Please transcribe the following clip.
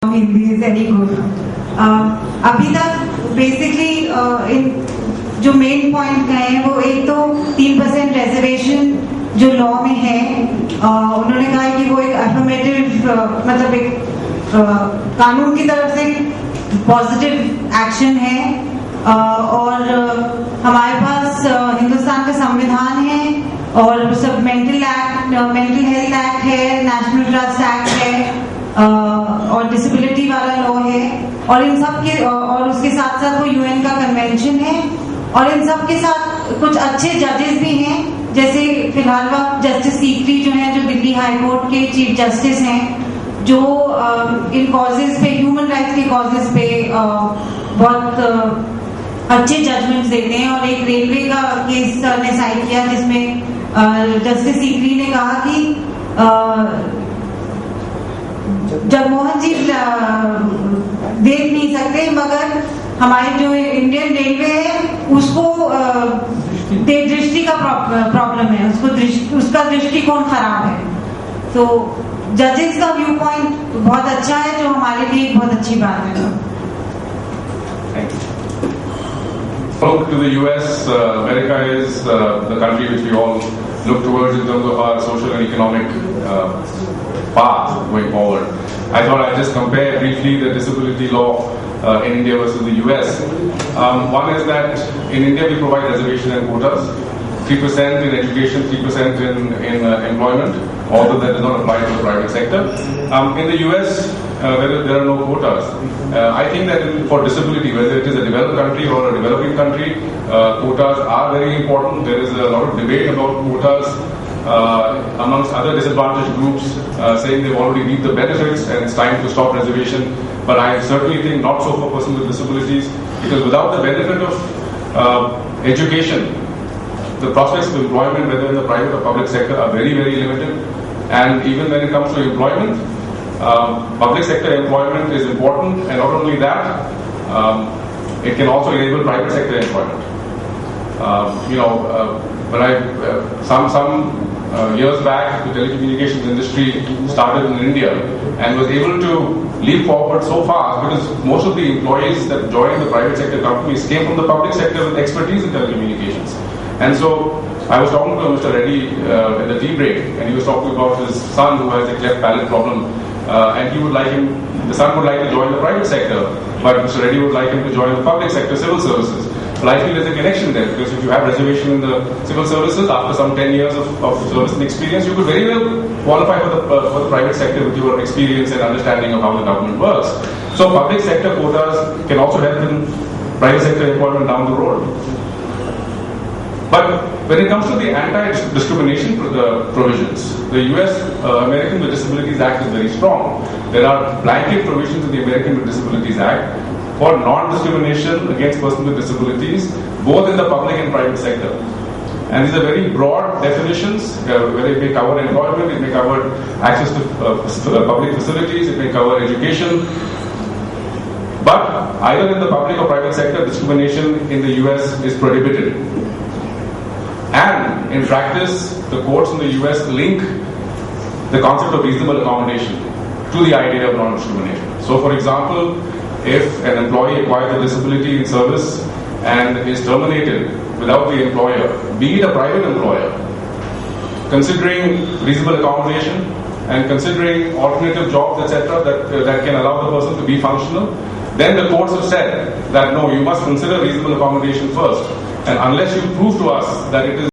Hindi is any good. अभी तक basically इन जो मेन पॉइंट गए हैं वो एक तो 3% रिजर्वेशन जो लॉ में है, उन्होंने कहा है कि वो एक अफर्मेटिव मतलब एक कानून की तरफ से पॉजिटिव एक्शन है, और हमारे पास हिंदुस्तान का संविधान है और सब मेंटल हेल्थ एक्ट है, नेशनल ट्रस्ट एक्ट है, और डिसेबिलिटी वाला लॉ है, और इन सब के और उसके साथ साथ वो यूएन का कन्वेंशन है, और इन सब के साथ कुछ अच्छे जजेस भी हैं, जैसे फिलहाल वक्त जस्टिस सीकरी जो हैं, जो दिल्ली हाई कोर्ट के चीफ जस्टिस हैं, जो इन कॉजेस पे, ह्यूमन राइट्स के कॉजेस पे बहुत अच्छे जजमेंट्स देते हैं। और एक रेलवे का केस ने साइड किया जिसमें जस्टिस सीकरी ने कहा कि जगमोहन जी देख नहीं सकते, मगर हमारे जो इंडियन रेलवे है उसको दृष्टि का प्रॉब्लम है, उसका दृष्टिकोण खराब है। तो जजेस का व्यू पॉइंट बहुत अच्छा है, जो हमारे लिए एक बहुत अच्छी बात है। Look to the US, America is the country which we all look towards in terms of our social and economic path going forward. I thought I'd just compare briefly the disability law in India versus the US. One is that in India we provide reservation and quotas, 3% in education, 3% in employment, although that does not apply to the private sector. In the US, there are no quotas. I think that for disability, whether it is a developed country or a developing country, quotas are very important. There is a lot of debate about quotas amongst other disadvantaged groups, saying they've already reaped the benefits and it's time to stop reservation. But I certainly think not so for persons with disabilities, because without the benefit of education, the prospects of employment, whether in the private or public sector, are very, very limited. And even when it comes to employment, public sector employment is important, and not only that, it can also enable private sector employment. When some years back, the telecommunications industry started in India and was able to leap forward so fast because most of the employees that joined the private sector companies came from the public sector with expertise in telecommunications. And so I was talking to Mr. Reddy in the tea break, and he was talking about his son who has a cleft palate problem, and the son would like to join the private sector, but Mr. Reddy would like him to join the public sector civil services. Well, I feel there's a connection there, because if you have reservation in the civil services, after some 10 years of service and experience, you could very well qualify for the private sector with your experience and understanding of how the government works. So public sector quotas can also help in private sector employment down the road. But when it comes to the anti-discrimination provisions, the US American with Disabilities Act is very strong. There are blanket provisions in the American with Disabilities Act for non-discrimination against persons with disabilities, both in the public and private sector. And these are very broad definitions, where it may cover employment, it may cover access to public facilities, it may cover education. But either in the public or private sector, discrimination in the US is prohibited. And in practice, the courts in the US link the concept of reasonable accommodation to the idea of non-discrimination. So, for example, if an employee acquires a disability in service and is terminated without the employer, be it a private employer, considering reasonable accommodation and considering alternative jobs, etc., that can allow the person to be functional, then the courts have said that no, you must consider reasonable accommodation first. And unless you prove to us that it is